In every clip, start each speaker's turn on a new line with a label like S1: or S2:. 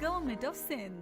S1: Government of Sindh.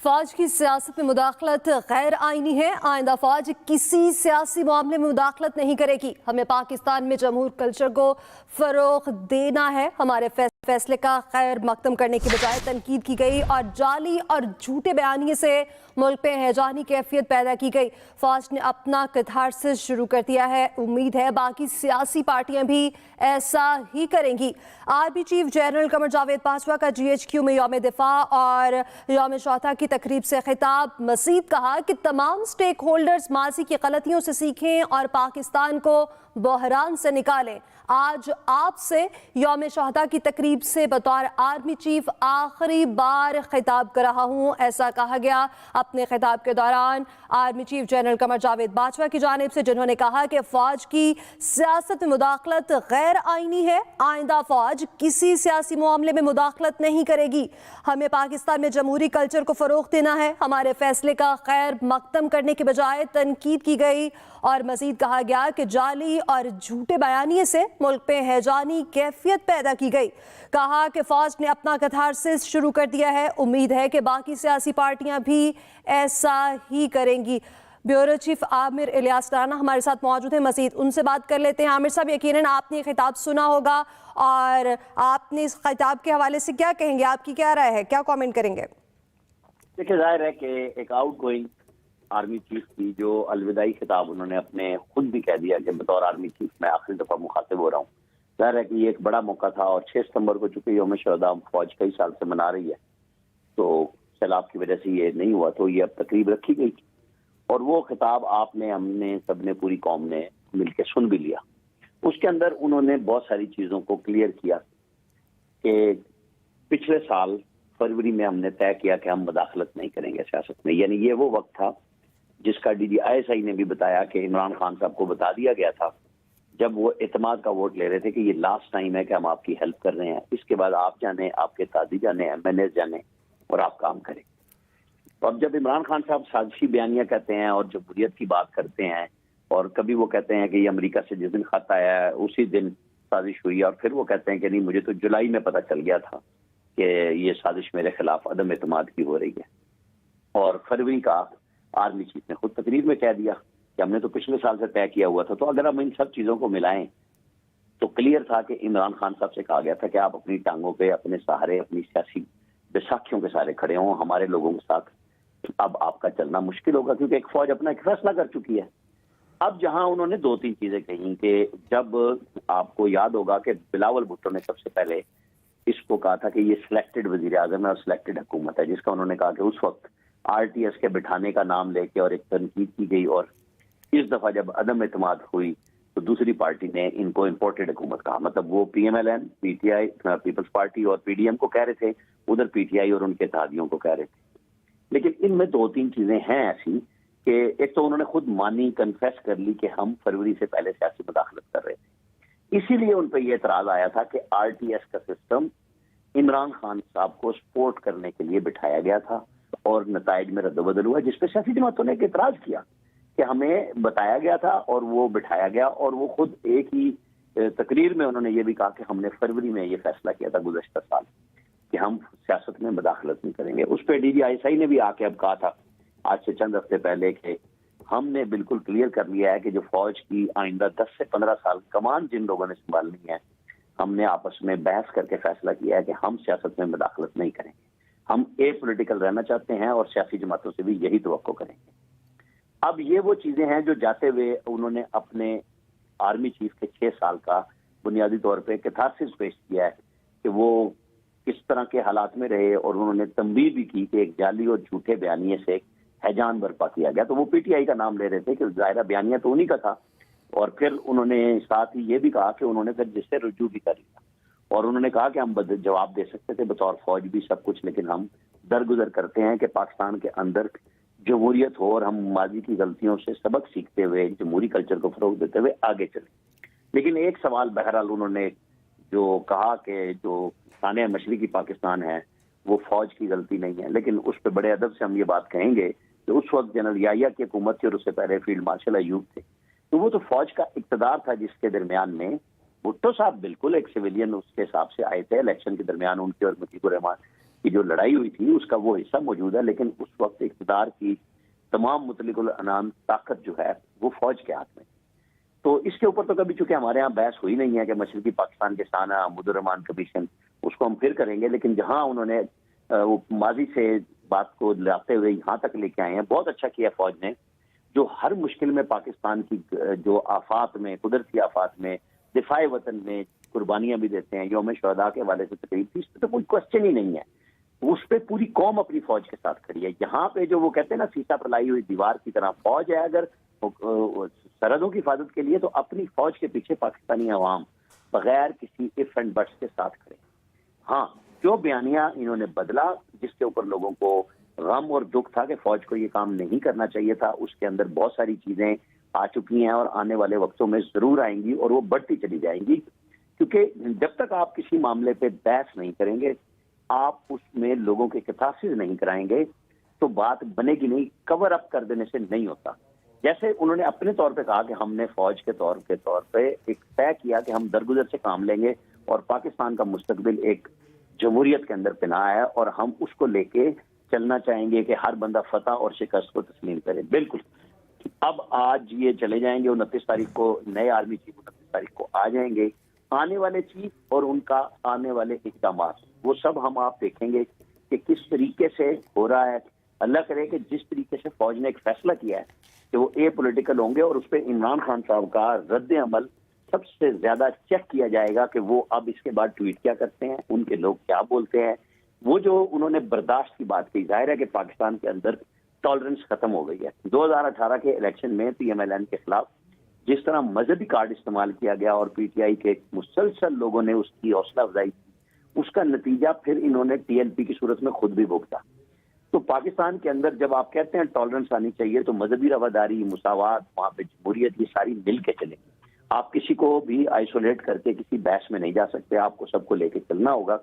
S2: फौज की सियासत में मुदाखलत गैर आईनी है। आइंदा फौज किसी सियासी मामले में मुदाखलत नहीं करेगी। हमें पाकिस्तान में जमहूर कल्चर को फरोग देना है। हमारे फैसले का खैर मकदम करने की बजाय तनकीद की गई और जाली और झूठे बयानिए से मुल्क पे हैजानी कैफियत पैदा की गई। फौज ने अपना कैथारसिस शुरू कर दिया है। उम्मीद है बाकी सियासी पार्टियां भी ऐसा ही करेंगी। Army chief general Qamar Javed Bajwa का GHQ में यौम दिफा और यौम शोहदा की तकरीब से खिताब। मजीद कहा कि तमाम स्टेक होल्डर्स माजी की गलतियों से सीखें और पाकिस्तान को बहरान से निकालें। आज आपसे यौम शोहदा की तकरीब से बतौर आर्मी चीफ आखिरी बार खिताब कर रहा हूँ, ऐसा कहा गया। अपने खिताब के दौरान army chief general Qamar Javed Bajwa की जानिब से, जिन्होंने कहा कि फौज की सियासत में मुदाखलत गैर आईनी है। आइंदा फौज किसी सियासी मामले में मुदाखलत नहीं करेगी। हमें पाकिस्तान में जमहूरी कल्चर को फरोग देना है। हमारे फैसले का खैर मकदम करने के बजाय तनकीद की गई और मजीद कहा गया कि जाली और झूठे बयानिए से मुल्क पे हैजानी कैफियत पैदा की गई। कहा कि फौज ने अपना कैथारसिस शुरू कर दिया है। उम्मीद है कि बाकी सियासी पार्टियां भी ऐसा ही करेंगी। ब्यूरो चीफ आमिर इलियास राना हमारे साथ मौजूद हैं। मजीद उनसे बात कर लेते हैं। आमिर साहब, यकीनन आपने ये खिताब सुना होगा और आपने इस खिताब के हवाले से क्या कहेंगे? आपकी क्या राय है, क्या कॉमेंट करेंगे?
S3: देखिए, जाहिर है कि एक आउट गोइंग आर्मी चीफ की जो अलविदाई खिताब उन्होंने अपने खुद भी कह दिया कि बतौर आर्मी चीफ मैं आखिरी दफा मुखातिब हो रहा हूँ। जाहिर है कि ये एक बड़ा मौका था और 6 सितंबर को चूंकि यौम शोहदा फौज कई साल से मना रही है, तो सैलाब की वजह से ये नहीं हुआ, तो ये अब तकरीब रखी गई और वो खिताब आपने, हमने, सबने, पूरी कौम ने मिलकर सुन भी लिया। उसके अंदर उन्होंने बहुत सारी चीजों को क्लियर किया कि पिछले साल फरवरी में हमने तय किया कि हम मुदाखलत नहीं करेंगे सियासत में। यानी ये वो वक्त था जिसका DDISI ने भी बताया कि इमरान खान साहब को बता दिया गया था जब वो एतमाद का वोट ले रहे थे कि ये लास्ट टाइम है कि हम आपकी हेल्प कर रहे हैं, इसके बाद आप जाने, आपके काजी जाने, MNAs जाने और आप काम करें। तो अब जब इमरान खान साहब साजिशी बयानियां कहते हैं और जमहूरियत की बात करते हैं और कभी वो कहते हैं कि ये अमेरिका से जिस दिन खत आया है उसी दिन साजिश हुई है, और फिर वो कहते हैं कि नहीं, मुझे तो जुलाई में पता चल गया था कि ये साजिश मेरे खिलाफ अदम एतमाद की हो रही है। और फरवरी का आर्मी चीफ ने खुद तकरीर में कह दिया कि हमने तो पिछले साल से तय किया हुआ था। तो अगर हम इन सब चीजों को मिलाएं तो क्लियर था कि इमरान खान साहब से कहा गया था कि आप अपनी टांगों पे, अपने सहारे, अपनी सियासी बैसाखियों के सहारे खड़े हों हमारे लोगों के साथ। अब आपका चलना मुश्किल होगा क्योंकि एक फौज अपना एक फैसला कर चुकी है। अब जहां उन्होंने 2-3 चीजें कही कि जब आपको याद होगा कि बिलावल भुट्टो ने सबसे पहले इसको कहा था कि ये सिलेक्टेड वजीर आजम है और सिलेक्टेड हुकूमत है, जिसका उन्होंने कहा कि उस वक्त RTS के बिठाने का नाम लेके और एक तनकीद की गई, और इस दफा जब अदम एतमाद हुई तो दूसरी पार्टी ने इनको इम्पोर्टेड हुकूमत कहा। मतलब वो PMLN, PTI, पीपल्स पार्टी और PDM को कह रहे थे, उधर PTI और उनके इत्तेहादियों को कह रहे थे। लेकिन इनमें 2-3 चीजें हैं ऐसी कि एक तो उन्होंने खुद मानी, कन्फेस कर ली कि हम फरवरी से पहले सियासी मुदाखलत कर रहे थे। इसीलिए उन पर यह एतराज आया था कि RTS का सिस्टम इमरान खान साहब को सपोर्ट करने के लिए बिठाया गया था और नताइज में रद्दबदल हुआ, जिसपे सियासी जमातों ने एतराज किया कि हमें बताया गया था और वो बिठाया गया। और वो खुद एक ही तकरीर में उन्होंने ये भी कहा कि हमने फरवरी में ये फैसला किया था गुज़श्ता साल कि हम सियासत में मुदाखलत नहीं करेंगे। उस पर DDISI ने भी आके अब कहा था आज से चंद हफ्ते पहले कि हमने बिल्कुल क्लियर कर लिया है कि जो फौज की आइंदा 10 से 15 साल कमान जिन लोगों ने संभालनी है, हमने आपस में बहस करके फैसला किया है कि हम सियासत में मुदाखलत नहीं करेंगे। हम एपॉलिटिकल रहना चाहते हैं और सियासी जमातों से भी यही तवक्को करेंगे। अब ये वो चीजें हैं जो जाते हुए उन्होंने अपने आर्मी चीफ के 6 साल का बुनियादी तौर पे कैथारसिस पेश किया है कि वो किस तरह के हालात में रहे, और उन्होंने तंबीह भी की कि एक जाली और झूठे बयानिए से एक हैजान बर्पा किया गया। तो वो PTI का नाम ले रहे थे कि ज़ाहिरा बयानिया तो उन्हीं का था, और फिर उन्होंने साथ ही ये भी कहा कि उन्होंने फिर जिससे रुजू भी कर लिया और उन्होंने कहा कि हम जवाब दे सकते थे बतौर फौज भी सब कुछ, लेकिन हम दरगुजर करते हैं कि पाकिस्तान के अंदर जमहूरियत हो और हम माजी की गलतियों से सबक सीखते हुए जमहूरी कल्चर को फरोग देते हुए आगे चले। लेकिन एक सवाल बहरहाल उन्होंने जो कहा कि जो सानिया मशरिकी पाकिस्तान है वो फौज की गलती नहीं है, लेकिन उस पर बड़े अदब से हम ये बात कहेंगे कि उस वक्त जनरल याहिया की हुकूमत थी और उससे पहले फील्ड मार्शल अयूब थे, तो वो तो फौज का इक़्तिदार था जिसके दरमियान में भुट्टो साहब बिल्कुल एक सिविलियन उसके हिसाब से आए थे, इलेक्शन के दरमियान उनके और मुजीबुर रहमान की जो लड़ाई हुई थी उसका वो हिस्सा मौजूद है, लेकिन उस वक्त इक़्तिदार की तमाम मुतलिकुल अनाम ताकत जो है वो फौज के हाथ में। तो इसके ऊपर तो कभी चूंकि हमारे यहाँ बहस हुई नहीं है कि मशरकी पाकिस्तान के साना मुजीबुर रहमान कमीशन, उसको हम फिर करेंगे, लेकिन जहाँ उन्होंने वो माजी से बात को लाते हुए यहाँ तक लेके आए हैं, बहुत अच्छा किया फौज ने, जो हर मुश्किल में पाकिस्तान की जो आफात में, कुदरती आफात में, दिफाए वतन में कुर्बानियां भी देते हैं, यौम शुहदा के हवाले से तकरीब थी, इस पर तो कोई क्वेश्चन ही नहीं है। उस पे पूरी कौम अपनी फौज के साथ खड़ी है। यहाँ पे जो वो कहते हैं ना सीसा पर लाई हुई दीवार की तरह फौज है, अगर सरहदों की हिफाजत के लिए तो अपनी फौज के पीछे पाकिस्तानी अवाम बगैर किसी इफ एंड बट्स के साथ खड़े। हाँ, जो बयानिया इन्होंने बदला, जिसके ऊपर लोगों को गम और दुख था कि फौज को ये काम नहीं करना चाहिए था, उसके अंदर बहुत सारी चीजें आ चुकी हैं और आने वाले वक्तों में जरूर आएंगी और वो बढ़ती चली जाएंगी, क्योंकि जब तक आप किसी मामले पे बहस नहीं करेंगे, आप उसमें लोगों के कैथारसिस नहीं कराएंगे, तो बात बनेगी नहीं। कवर अप कर देने से नहीं होता। जैसे उन्होंने अपने तौर पे कहा कि हमने फौज के तौर पे एक तय किया कि हम दरगुजर से काम लेंगे और पाकिस्तान का मुस्तकबिल एक जमहूरियत के अंदर पिना है और हम उसको लेके चलना चाहेंगे कि हर बंदा फतह और शिकस्त को तस्लीम करे। बिल्कुल, अब आज ये चले जाएंगे, 29 तारीख को नए आर्मी चीफ 29 तारीख को आ जाएंगे। आने वाले चीफ और उनका आने वाले इक़दाम वो सब हम आप देखेंगे कि किस तरीके से हो रहा है। अल्लाह करे कि जिस तरीके से फौज ने एक फैसला किया है कि वो ए पॉलिटिकल होंगे और उस पर इमरान खान साहब का रद्द अमल सबसे ज्यादा चेक किया जाएगा कि वो अब इसके बाद ट्वीट क्या करते हैं, उनके लोग क्या बोलते हैं। वो जो उन्होंने बर्दाश्त की बात की, जाहिर है कि पाकिस्तान के अंदर टॉलरेंस खत्म हो गई है। 2018 के इलेक्शन में PMLN के खिलाफ जिस तरह मजहबी कार्ड इस्तेमाल किया गया और PTI के मुसलसल लोगों ने उसकी हौसला अफजाई की, उसका नतीजा फिर इन्होंने TLP की सूरत में खुद भी भुगता। तो पाकिस्तान के अंदर जब आप कहते हैं टॉलरेंस आनी चाहिए, तो मजहबी रवादारी, मुसावात, वहाँ पे जमहूरियत, ये सारी मिल के चलेगी। आप किसी को भी आइसोलेट करके किसी बहस में नहीं जा सकते, आपको सबको लेके चलना होगा।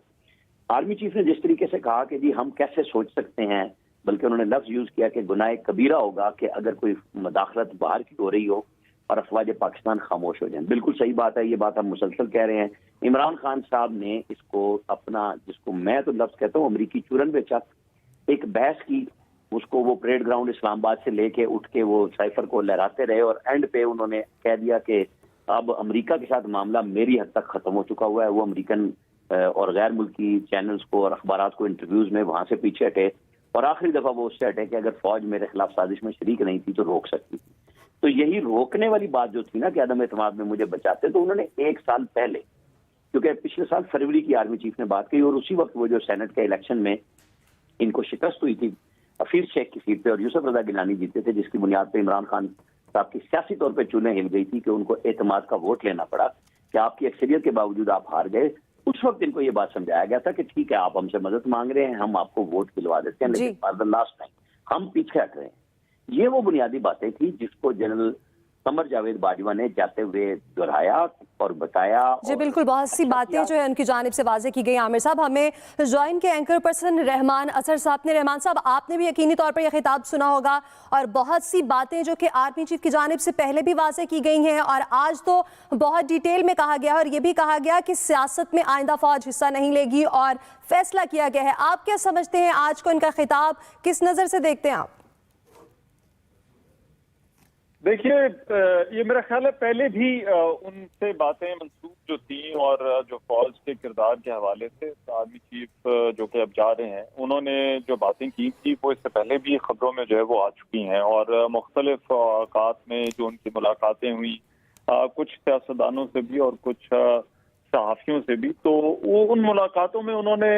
S3: आर्मी चीफ ने जिस तरीके से कहा कि जी हम कैसे सोच सकते हैं, बल्कि उन्होंने लफ्ज यूज किया कि गुनाह कबीरा होगा कि अगर कोई मदाखलत बाहर की हो रही हो और अफवाज पाकिस्तान खामोश हो जाए। बिल्कुल सही बात है, ये बात हम मुसलसल कह रहे हैं। इमरान खान साहब ने इसको अपना, जिसको मैं तो लफ्ज कहता हूँ अमरीकी चूरन बेचा, एक बहस की, उसको वो परेड ग्राउंड इस्लामाबाद से लेके उठ के वो साइफर को लहराते रहे और एंड पे उन्होंने कह दिया कि अब अमेरिका के साथ मामला मेरी हद तक खत्म हो चुका हुआ है। वो अमेरिकन और गैर मुल्की चैनल्स को और अखबारात को इंटरव्यूज में वहां से पीछे हटे और आखिरी दफा वो उससे हटे कि अगर फौज मेरे खिलाफ साजिश में शरीक नहीं थी तो रोक सकती थी। तो यही रोकने वाली बात जो थी ना कि अदम एतमाद में मुझे बचाते, तो उन्होंने एक साल पहले, क्योंकि पिछले साल फरवरी की आर्मी चीफ ने बात की और उसी वक्त वो जो सेनेट के इलेक्शन में इनको शिकस्त हुई थी अफीर शेख की सीट पे और यूसुफ रजा गिलानी जीते थे, जिसकी बुनियाद पे इमरान खान साहब की सियासी तौर पे चुनें हिल गई थी कि उनको एतमाद का वोट लेना पड़ा कि आपकी अक्सरियत के बावजूद आप हार गए। उस वक्त इनको ये बात समझाया गया था कि ठीक है आप हमसे मदद मांग रहे हैं, हम आपको वोट दिलवा देते हैं, लेकिन फॉर द लास्ट टाइम हम पीछे हट रहे हैं। ये वो बुनियादी बातें थी जिसको जनरल कमर जावेद बाजवा ने जाते हुए दोहराया और बताया।
S2: जी बिल्कुल, बहुत सी बातें जो है उनकी जानिब से वाज़ेह की गई। आमिर साहब, हमें जॉइन के एंकर पर्सन रहमान असर साहब ने, रहमान साहब आपने भी यकीनी तौर पर यह खिताब सुना होगा और बहुत सी बातें जो कि आर्मी चीफ की जानिब से पहले भी वाज़ेह की गई हैं और आज तो बहुत डिटेल में कहा गया और ये भी कहा गया कि सियासत में आइंदा फौज हिस्सा नहीं लेगी और फैसला किया गया है। आप क्या समझते हैं आज को इनका खिताब, किस नज़र से देखते हैं आप?
S1: देखिए, ये मेरा ख्याल है पहले भी उनसे बातें मंसूब जो थी और जो फौज के किरदार के हवाले से आर्मी चीफ जो कि अब जा रहे हैं, उन्होंने जो बातें की थी वो इससे पहले भी खबरों में जो है वो आ चुकी हैं और मुख्तलिफ औकात में जो उनकी मुलाकातें हुई कुछ सियासतदानों से भी और कुछ सहाफियों से भी, तो वो उन मुलाकातों में उन्होंने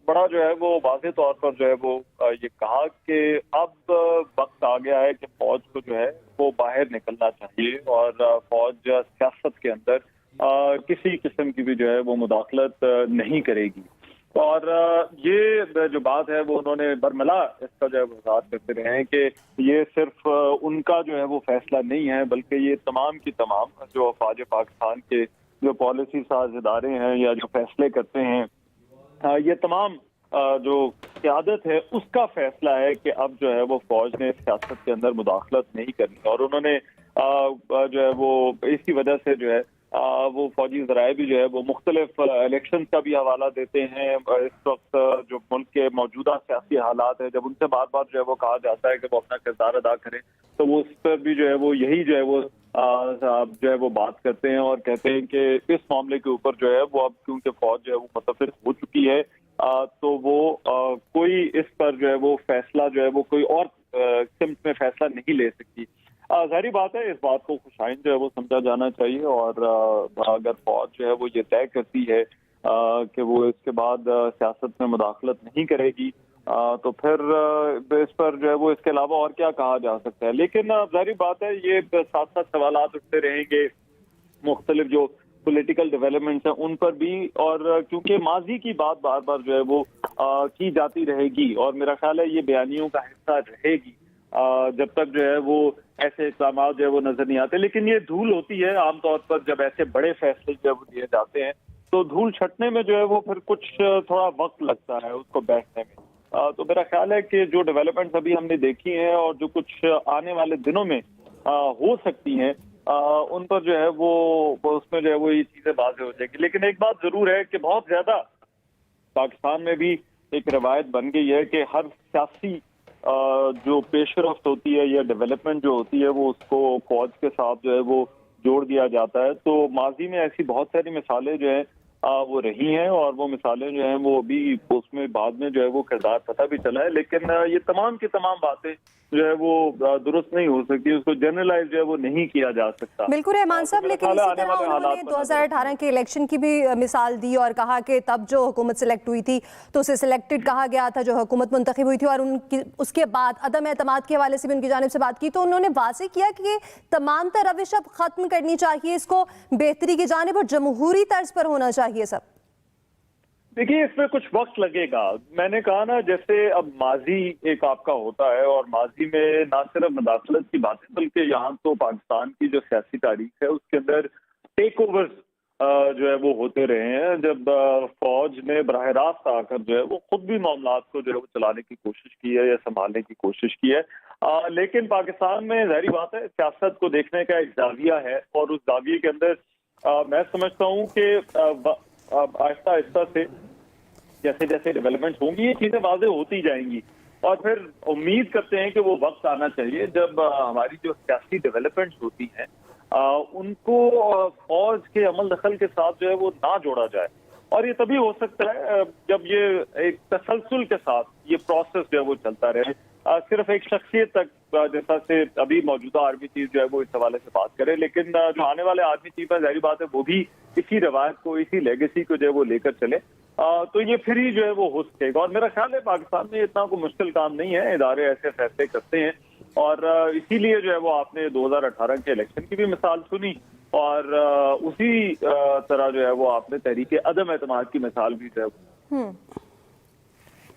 S1: बड़ा जो है वो वाज़ेह तौर पर जो है वो ये कहा कि अब वक्त आ गया है कि फौज को जो है वो बाहर निकलना चाहिए और फौज सियासत के अंदर किसी किस्म की भी जो है वो मुदाखलत नहीं करेगी। और ये जो बात है वो उन्होंने बरमला इसका जो है वजाहत करते रहे हैं कि ये सिर्फ उनका जो है वो फैसला नहीं है, बल्कि ये तमाम की तमाम जो फौज पाकिस्तान के जो पॉलिसी साज इदारे हैं या जो फैसले करते हैं, ये तमाम जो क़यादत है उसका फैसला है कि अब जो है वो फौज ने सियासत के अंदर मुदाखलत नहीं करनी। और उन्होंने जो है वो इसी वजह से जो है वो फौजी ज़राए भी जो है वो मुख्तलिफ इलेक्शन का भी हवाला देते हैं। इस वक्त जो मुल्क के मौजूदा सियासी हालात है, जब उनसे बार बार जो है वो कहा जाता है कि वो अपना किरदार अदा करें, तो वो उस पर भी जो है वो यही जो है वो बात करते हैं और कहते हैं कि इस मामले के ऊपर जो है वो अब क्योंकि फौज जो है वो मुतफिक हो चुकी है, तो वो कोई इस पर जो है वो फैसला जो है वो कोई और सिमत में फैसला नहीं ले सकती। जाहिर बात है, इस बात को खुशाइन जो है वो समझा जाना चाहिए और अगर फौज जो है वो ये तय करती है कि वो इसके बाद सियासत में मुदाखलत नहीं करेगी, तो फिर इस पर जो है वो इसके अलावा और क्या कहा जा सकता है। लेकिन जाहिर बात है, ये साथ साथ सवालात उठते रहेंगे मुख्तलिफ जो पॉलिटिकल डेवलपमेंट्स हैं उन पर भी, और क्योंकि माजी की बात बार बार जो है वो की जाती रहेगी और मेरा ख्याल है ये बयानियों का हिस्सा रहेगी जब तक जो है वो ऐसे इक़दाम जो है वो नजर नहीं आते। लेकिन ये धूल होती है आमतौर पर जब ऐसे बड़े फैसले जो है वो लिए जाते हैं, तो धूल छटने में जो है वो फिर कुछ थोड़ा वक्त लगता है उसको बैठने में। तो मेरा ख्याल है कि जो डेवलपमेंट्स अभी हमने देखी हैं और जो कुछ आने वाले दिनों में हो सकती हैं, उन पर जो है वो उसमें जो है वो ये चीजें वाज़ेह हो जाएगी। लेकिन एक बात जरूर है कि बहुत ज्यादा पाकिस्तान में भी एक रवायत बन गई है कि हर सियासी जो पेशरफ्त होती है या डेवलपमेंट जो होती है वो उसको फौज के साथ जो है वो जोड़ दिया जाता है। तो माजी में ऐसी बहुत सारी मिसालें जो है वो रही हैं और वो मिसालें जो हैं वो अभी उसमें बाद में जो है वो किरदार पता भी चला है। लेकिन ये तमाम की तमाम बातें जो है वो दुरुस्त नहीं हो सकती, उसको जनरलाइज जो है वो नहीं किया जा सकता।
S2: बिल्कुल रहमान साहब, लेकिन इसी तरह उन्होंने 2018 के इलेक्शन की भी मिसाल दी और कहा कि तब जो हुकूमत सिलेक्ट हुई थी तो उसे सिलेक्टेड कहा गया था, जो हुकूमत मुंतखब हुई थी, और उनकी उसके बाद अदम एतमाद के हवाले से भी उनकी जानिब से बात की। तो उन्होंने वाज़ेह किया कि ये तमाम रविश अब खत्म करनी चाहिए, इसको बेहतरी की जानिब और जमहूरी तर्ज पर होना चाहिए सब।
S1: देखिए, इसमें कुछ वक्त लगेगा। मैंने कहा ना, जैसे अब माजी एक आपका होता है और माजी में ना सिर्फ मुदाखलत की बात है बल्कि यहाँ तो पाकिस्तान की जो सियासी तारीख है उसके अंदर टेक ओवर्स जो है वो होते रहे हैं, जब फौज ने बराह रास्त आकर जो है वो खुद भी मामलात को जो है वो चलाने की कोशिश की है या संभालने की कोशिश की है। लेकिन पाकिस्तान में जाहिर बात है सियासत को देखने का एक जाविया है और उस जाविये के अंदर मैं समझता हूँ कि आहिस्ता आहिस्ता से जैसे जैसे डेवलपमेंट होंगी ये चीजें वाज़ेह होती जाएंगी और फिर उम्मीद करते हैं कि वो वक्त आना चाहिए जब हमारी जो सियासी डेवलपमेंट्स होती हैं उनको फौज के अमल दखल के साथ जो है वो ना जोड़ा जाए। और ये तभी हो सकता है जब ये एक तसलसल के साथ ये प्रोसेस जो है वो चलता रहे। सिर्फ एक शख्सियत तक जैसा से अभी मौजूदा आर्मी चीफ जो है वो इस हवाले से बात करे, लेकिन जो आने वाले आर्मी चीफ है जाहिर बात है वो भी इसी रवायत को, इसी लेगेसी को जो है वो लेकर चले, तो ये फिर ही जो है वो हो सकेगा। और मेरा ख्याल है पाकिस्तान में इतना कोई मुश्किल काम नहीं है, इदारे ऐसे फैसले करते हैं और इसीलिए जो है वो आपने 2018 के इलेक्शन की भी मिसाल सुनी और उसी तरह जो है वो आपने तहरीक अदम एतमाद की मिसाल भी जो है।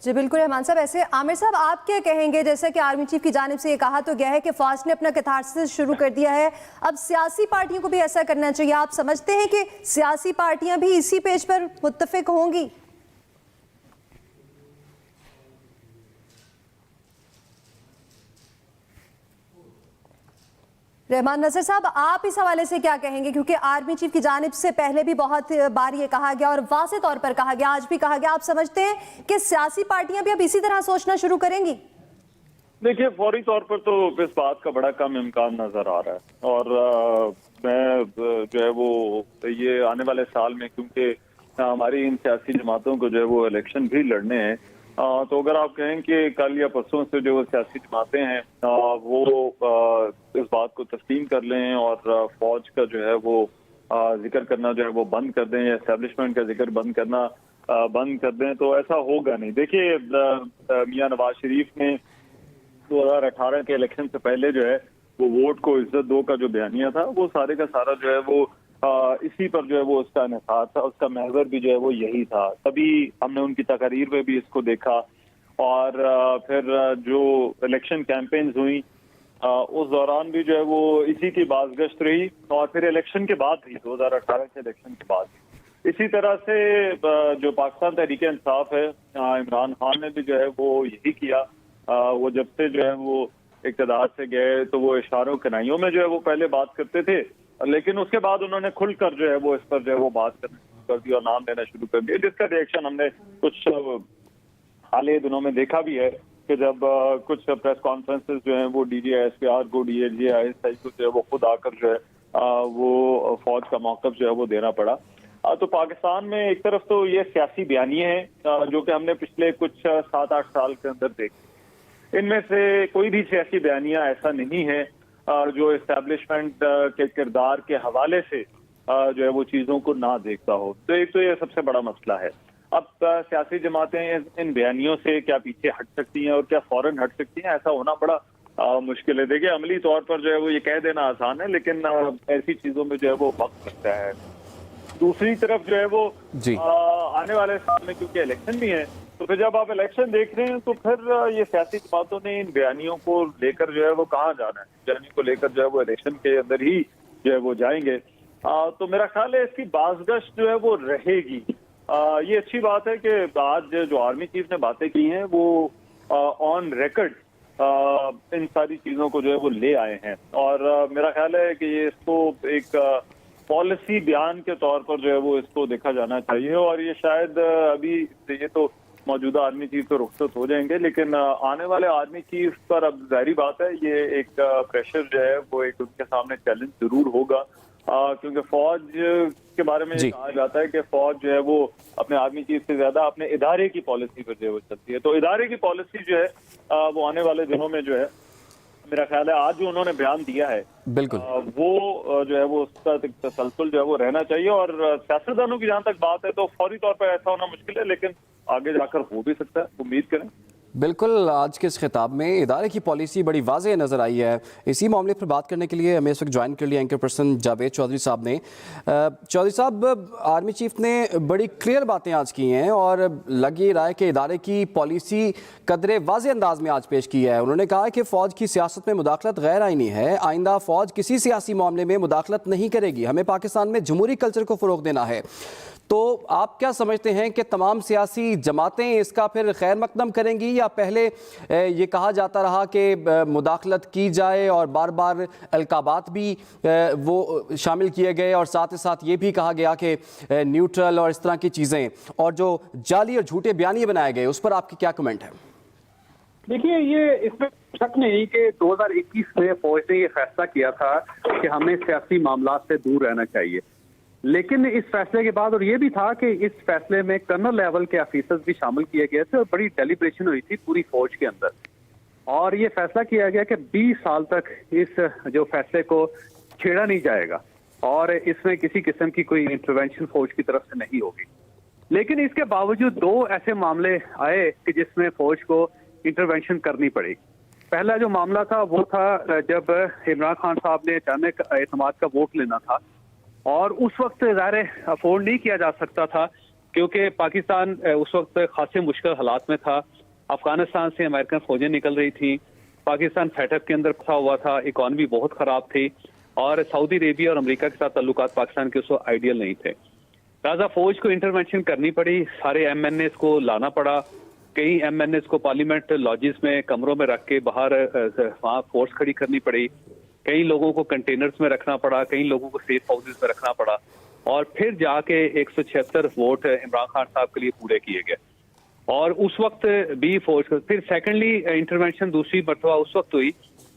S2: जी बिल्कुल रहमान साहब, ऐसे आमिर साहब आप क्या कहेंगे? जैसे कि आर्मी चीफ की जानिब से ये कहा तो गया है कि फौज ने अपना कैथारसिस शुरू कर दिया है, अब सियासी पार्टियों को भी ऐसा करना चाहिए। आप समझते हैं कि सियासी पार्टियां भी इसी पेज पर मुत्तफिक होंगी? रहमान नज़र साहब, आप इस हवाले से क्या कहेंगे? क्योंकि आर्मी चीफ की जानिब से पहले भी बहुत बार ये कहा गया और वाज़ेह तौर पर कहा गया, आज भी कहा गया, आप समझते हैं कि सियासी पार्टियां भी अब इसी तरह सोचना शुरू करेंगी?
S1: देखिए, फौरी तौर पर तो इस बात का बड़ा कम इम्कान नजर आ रहा है और मैं जो है वो ये आने वाले साल में, क्योंकि हमारी इन सियासी जमातों को जो है वो इलेक्शन भी लड़ने हैं, तो अगर आप कहें कि कल या परसों से जो सियासी जमातें हैं वो इस बात को तस्लीम कर लें और फौज का जो है वो जिक्र करना जो है वो बंद कर दें या एस्टेब्लिशमेंट का जिक्र बंद करना बंद कर दें, तो ऐसा होगा नहीं। देखिए, मियां नवाज शरीफ ने 2018 के इलेक्शन से पहले जो है वो वोट को इज्जत दो का जो बयानिया था वो सारे का सारा जो है वो इसी पर जो है वो उसका निसार था, उसका महवर भी जो है वो यही था। तभी हमने उनकी तकरीर में भी इसको देखा और फिर जो इलेक्शन कैंपेन्स हुई उस दौरान भी जो है वो इसी की बाज़गश्त रही और फिर इलेक्शन के बाद भी 2018 के इलेक्शन के बाद भी इसी तरह से जो पाकिस्तान तहरीक इंसाफ है, इमरान खान ने भी जो है वो यही किया। वो जब से जो है वो इक़्तिदार से गए तो वो इशारों कनाइयों में जो है वो पहले बात करते थे लेकिन उसके बाद उन्होंने खुलकर जो है वो इस पर जो है वो बात करना शुरू कर दी और नाम लेना शुरू कर दिया, जिसका रिएक्शन हमने कुछ हाल ही दिनों में देखा भी है कि जब कुछ प्रेस कॉन्फ्रेंसेस जो हैं वो DGISPR को, DGISI को जो है वो खुद आकर जो है वो फौज का मौक़िफ़ जो है वो देना पड़ा। तो पाकिस्तान में एक तरफ तो ये सियासी बयानिए हैं जो कि हमने पिछले कुछ 7-8 साल के अंदर देखे। इनमें से कोई भी सियासी बयानिया ऐसा नहीं है जो इस्टेब्लिशमेंट के किरदार के हवाले से जो है वो चीज़ों को ना देखता हो। तो एक तो ये सबसे बड़ा मसला है। अब सियासी जमातें इन बयानियों से क्या पीछे हट सकती हैं और क्या फौरन हट सकती हैं, ऐसा होना बड़ा मुश्किल है। देखिए, अमली तौर पर जो है वो ये कह देना आसान है, लेकिन ऐसी चीज़ों में जो है वो वक्त लगता है। दूसरी तरफ जो है वो आने वाले साल में क्योंकि इलेक्शन भी है, तो फिर जब आप इलेक्शन देख रहे हैं तो फिर ये सियासी जमातों ने इन बयानियों को लेकर जो है वो कहाँ जाना है, बयानियों को लेकर जो है वो इलेक्शन के अंदर ही जो है वो जाएंगे। तो मेरा ख्याल है इसकी बाज़गश्त जो है वो रहेगी। ये अच्छी बात है कि आज जो आर्मी चीफ ने बातें की हैं वो ऑन रिकॉर्ड इन सारी चीज़ों को जो है वो ले आए हैं, और मेरा ख्याल है कि ये इसको एक पॉलिसी बयान के तौर पर जो है वो इसको देखा जाना चाहिए। और ये शायद अभी ये तो मौजूदा आर्मी चीफ तो रुखसत हो जाएंगे, लेकिन आने वाले आर्मी चीफ पर अब जाहिर बात है ये एक प्रेशर जो है वो एक उनके सामने चैलेंज जरूर होगा, क्योंकि फौज के बारे में कहा जाता है कि फौज जो है वो अपने आर्मी चीफ से ज्यादा अपने इदारे की पॉलिसी पर जो है वो चलती है। तो इदारे की पॉलिसी जो है वो आने वाले दिनों में जो है मेरा ख्याल है आज जो उन्होंने बयान दिया है
S4: बिल्कुल
S1: वो जो है वो उसका तसलसल जो है वो रहना चाहिए। और सियासतदानों की जहां तक बात है तो फौरी तौर पर ऐसा होना मुश्किल है, लेकिन आगे जाकर हो भी सकता है, उम्मीद करें।
S4: बिल्कुल, आज के इस खिताब में इदारे की पॉलिसी बड़ी वाज़ेह नज़र आई है। इसी मामले पर बात करने के लिए हमें इस वक्त ज्वाइन कर लिया एंकर पर्सन जावेद चौधरी साहब ने। चौधरी साहब, आर्मी चीफ ने बड़ी क्लियर बातें आज की हैं और लग ये रहा है कि इदारे की पॉलिसी कदरे वाज़ेह अंदाज में आज पेश की है। उन्होंने कहा है कि फ़ौज की सियासत में मुदाखलत गैर आइनी है, आइंदा फ़ौज किसी सियासी मामले में मुदाखलत नहीं करेगी, हमें पाकिस्तान में जमहूरी कल्चर को फ़रोग़ देना है। तो आप क्या समझते हैं कि तमाम सियासी जमातें इसका फिर खैर मकदम करेंगी, या पहले ये कहा जाता रहा कि मुदाखलत की जाए और बार बार अलकाबात भी वो शामिल किए गए और साथ ही साथ ये भी कहा गया कि न्यूट्रल और इस तरह की चीज़ें और जो जाली और झूठे बयानिए बनाए गए, उस पर आपके क्या कमेंट है?
S5: देखिए, ये इसमें शक नहीं कि 2021 में फौज ने ये फैसला किया था कि हमें सियासी मामला से दूर रहना चाहिए, लेकिन इस फैसले के बाद और ये भी था कि इस फैसले में कर्नल लेवल के ऑफिसर्स भी शामिल किए गए थे और बड़ी डेलिब्रेशन हुई थी पूरी फौज के अंदर, और ये फैसला किया गया कि 20 साल तक इस जो फैसले को छेड़ा नहीं जाएगा और इसमें किसी किस्म की कोई इंटरवेंशन फौज की तरफ से नहीं होगी। लेकिन इसके बावजूद दो ऐसे मामले आए कि जिसमें फौज को इंटरवेंशन करनी पड़ी। पहला जो मामला था वो था जब इमरान खान साहब ने अचानक एतमाद का वोट लेना था, और उस वक्त ज़ाहिर अफोर्ड नहीं किया जा सकता था क्योंकि पाकिस्तान उस वक्त खासे मुश्किल हालात में था। अफगानिस्तान से अमेरिकन फौजें निकल रही थी, पाकिस्तान फैटअप के अंदर फंसा हुआ था, इकॉनमी बहुत ख़राब थी और सऊदी अरेबिया और अमेरिका के साथ ताल्लुकात पाकिस्तान के उस वक्त आइडियल नहीं थे। लिहाजा फौज को इंटरवेंशन करनी पड़ी, सारे MNAs को लाना पड़ा, कई MNAs को पार्लियामेंट लॉजिस में कमरों में रख के बाहर वहाँ फोर्स खड़ी करनी पड़ी, कई लोगों को कंटेनर्स में रखना पड़ा, कई लोगों को सेफ हाउसेस में रखना पड़ा, और फिर जाके 176 वोट इमरान खान साहब के लिए पूरे किए गए। और उस वक्त भी फौज को फिर सेकेंडली इंटरवेंशन दूसरी मरतबा उस वक्त हुई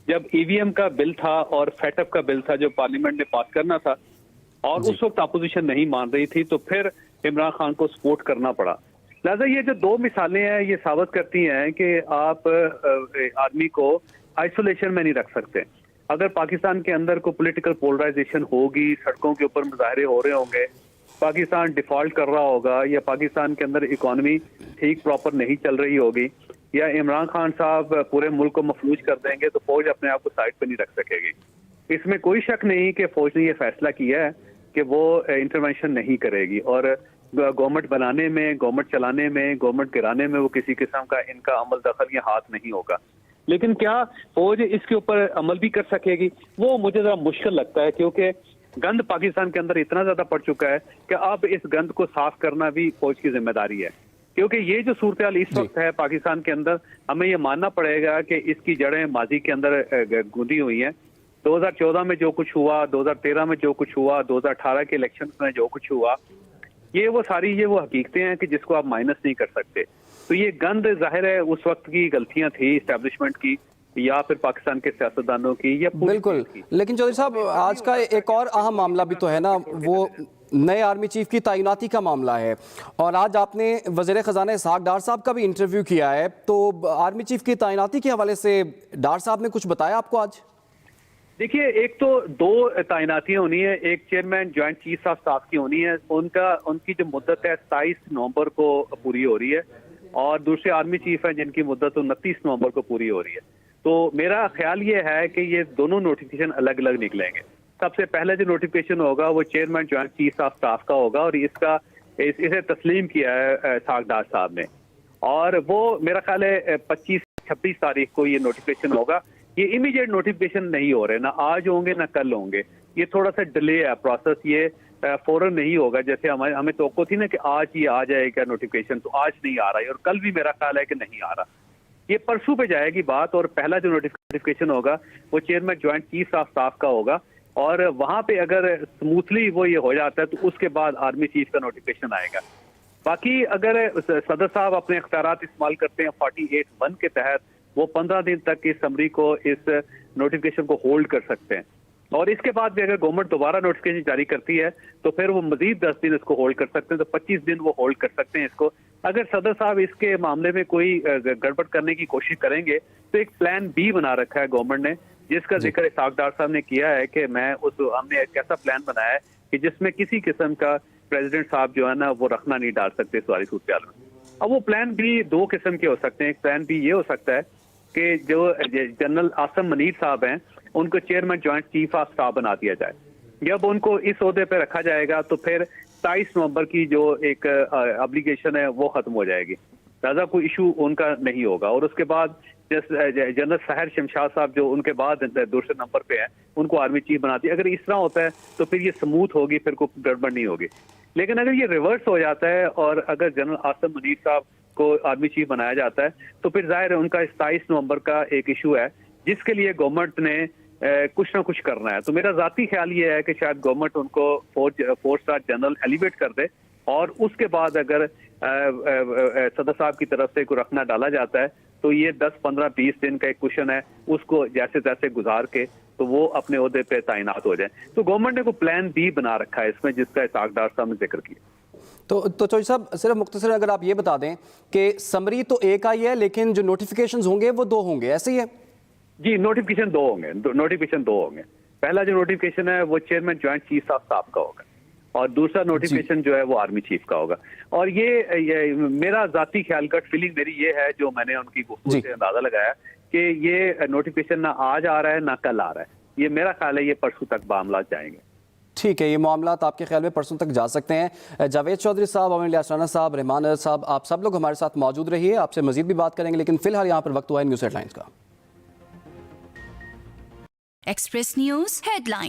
S5: जब EVM का बिल था और फैटअप का बिल था जो पार्लियामेंट ने पास करना था, और उस वक्त अपोजिशन नहीं मान रही थी, तो फिर इमरान खान को सपोर्ट करना पड़ा। लिहाजा ये जो दो मिसालें हैं ये साबित करती हैं कि आप आदमी को आइसोलेशन में नहीं रख सकते। अगर पाकिस्तान के अंदर को पॉलिटिकल पोलराइजेशन होगी, सड़कों के ऊपर मुजाहरे हो रहे होंगे, पाकिस्तान डिफॉल्ट कर रहा होगा, या पाकिस्तान के अंदर इकॉनमी ठीक प्रॉपर नहीं चल रही होगी, या इमरान खान साहब पूरे मुल्क को मफलूज कर देंगे, तो फौज अपने आप को साइड पर नहीं रख सकेगी। इसमें कोई शक नहीं कि फौज ने यह फैसला किया है कि वो इंटरवेंशन नहीं करेगी, और गवर्नमेंट बनाने में, गवर्नमेंट चलाने में, गवर्नमेंट गिराने में वो किसी किस्म का इनका अमल दखल या हाथ नहीं होगा। लेकिन क्या फौज इसके ऊपर अमल भी कर सकेगी, वो मुझे जरा मुश्किल लगता है, क्योंकि गंद पाकिस्तान के अंदर इतना ज्यादा पड़ चुका है कि अब इस गंद को साफ करना भी फौज की जिम्मेदारी है। क्योंकि ये जो सूरत हाल इस वक्त है पाकिस्तान के अंदर, हमें ये मानना पड़ेगा कि इसकी जड़ें माजी के अंदर गूंदी हुई हैं, 2014 में जो कुछ हुआ, 2013 में जो कुछ हुआ, 2018 के इलेक्शन में जो कुछ हुआ, ये वो हकीकतें हैं कि जिसको आप माइनस नहीं कर सकते। तो ये गंद जाहिर है उस वक्त की गलतियां थी इस्टेब्लिशमेंट की या फिर पाकिस्तान के सियासतदानों की या
S4: बिल्कुल। लेकिन चौधरी साहब, आज का एक और अहम मामला भी तो है ना, वो नए आर्मी चीफ की तैनाती का मामला है। और आज आपने वज़ीर ख़जाना इसहाक डार साहब का भी इंटरव्यू किया है, तो आर्मी चीफ की तैनाती के हवाले से डार साहब ने कुछ बताया आपको आज?
S5: देखिए, एक तो 2 तैनातियां होनी है, एक chairman joint chief of staff की होनी है, उनकी जो मुद्दत है 27 नवंबर को पूरी हो रही है, और दूसरे आर्मी चीफ हैं जिनकी मुद्दत 29 नवंबर को पूरी हो रही है। तो मेरा ख्याल ये है कि ये दोनों नोटिफिकेशन अलग अलग निकलेंगे। सबसे पहले जो नोटिफिकेशन होगा वो chairman joint chief of staff का होगा, और इसे तस्लीम किया है इसहाक डार साहब ने, और वो मेरा ख्याल है 25-26 तारीख को ये नोटिफिकेशन होगा। ये इमीडिएट नोटिफिकेशन नहीं हो रहे, ना आज होंगे ना कल होंगे, ये थोड़ा सा डिले है प्रोसेस, ये फौरन नहीं होगा। जैसे हमें तवक्को थी ना कि आज ये आ जाएगा नोटिफिकेशन, तो आज नहीं आ रहा है, और कल भी मेरा ख्याल है कि नहीं आ रहा। ये परसों पे जाएगी बात, और पहला जो नोटिफिकेशन होगा वो chairman joint chief of staff का होगा, और वहां पे अगर स्मूथली वो ये हो जाता है तो उसके बाद आर्मी चीफ का नोटिफिकेशन आएगा। बाकी अगर सदर साहब अपने इख्तियारात इस्तेमाल करते हैं 48(1) के तहत, वो 15 दिन तक इस समरी को, इस नोटिफिकेशन को होल्ड कर सकते हैं, और इसके बाद भी अगर गवर्नमेंट दोबारा नोटिफिकेशन जारी करती है तो फिर वो मजीद 10 दिन इसको होल्ड कर सकते हैं, तो 25 दिन वो होल्ड कर सकते हैं इसको। अगर सदर साहब इसके मामले में कोई गड़बड़ करने की कोशिश करेंगे तो एक प्लान बी बना रखा है गवर्नमेंट ने, जिसका जिक्र इसहाक डार साहब ने किया है कि हमने एक ऐसा प्लान बनाया है कि जिसमें किसी किस्म का प्रेसिडेंट साहब जो है ना वो रखना नहीं डाल सकते इस वाली सूरत में। अब वो प्लान बी 2 किस्म के हो सकते हैं। एक प्लान बी ये हो सकता है कि जो जनरल आसम मनीर साहब हैं उनको chairman joint chief of staff बना दिया जाए। जब उनको इस ओहदे पे रखा जाएगा तो फिर 27 नवंबर की जो एक ऑब्लिगेशन है वो खत्म हो जाएगी, लिहाजा कोई इशू उनका नहीं होगा। और उसके बाद जनरल सहर शमशाद साहब जो उनके बाद दूसरे नंबर पे हैं, उनको आर्मी चीफ बनाती है। अगर इस तरह होता है तो फिर ये स्मूथ होगी, फिर कोई गड़बड़ नहीं होगी। लेकिन अगर ये रिवर्स हो जाता है और अगर जनरल आसम मनीर साहब को आर्मी चीफ बनाया जाता है तो फिर जाहिर है उनका 27 नवंबर का एक इशू है जिसके लिए गवर्नमेंट ने कुछ ना कुछ करना है। तो मेरा जाती ख्याल ये है कि शायद गवर्नमेंट उनको 4 स्टार जनरल एलिवेट कर दे, और उसके बाद अगर सदर साहब की तरफ से कोई रखना डाला जाता है तो ये 10, 15, 20 दिन का एक क्वेश्चन है, उसको जैसे तैसे गुजार के तो वो अपने ओहदे पे तैनात हो जाए। तो गवर्नमेंट ने कोई प्लान बी बना रखा है इसमें, जिसका इसहाक डार साहब ने जिक्र किया।
S4: तो चौधरी साहब, सिर्फ मुख्तसर अगर आप ये बता दें कि समरी तो एक आई है लेकिन जो नोटिफिकेशंस होंगे वो 2 होंगे, ऐसे ही है?
S5: जी, नोटिफिकेशन 2 होंगे। पहला जो नोटिफिकेशन है वो chairman joint chief of staff का होगा, और दूसरा नोटिफिकेशन जो है वो आर्मी चीफ का होगा। और ये मेरा जाती ख्याल, गट फीलिंग मेरी ये है, जो मैंने उनकी गुफ्तगू से अंदाजा लगाया कि ये नोटिफिकेशन ना आज आ रहा है ना कल आ रहा है। ये मेरा ख्याल है ये परसों तक मामला जाएंगे।
S4: ठीक है, ये मामला आपके ख्याल में परसों तक जा सकते हैं। जावेद चौधरी साहब, अमीन लियासराना साहब, रहमान साहब, आप सब लोग हमारे साथ मौजूद रहिए, आपसे मजीद भी बात करेंगे, लेकिन फिलहाल यहाँ पर वक्त हुआ है न्यूज़ हेडलाइंस का।
S6: Express news headline.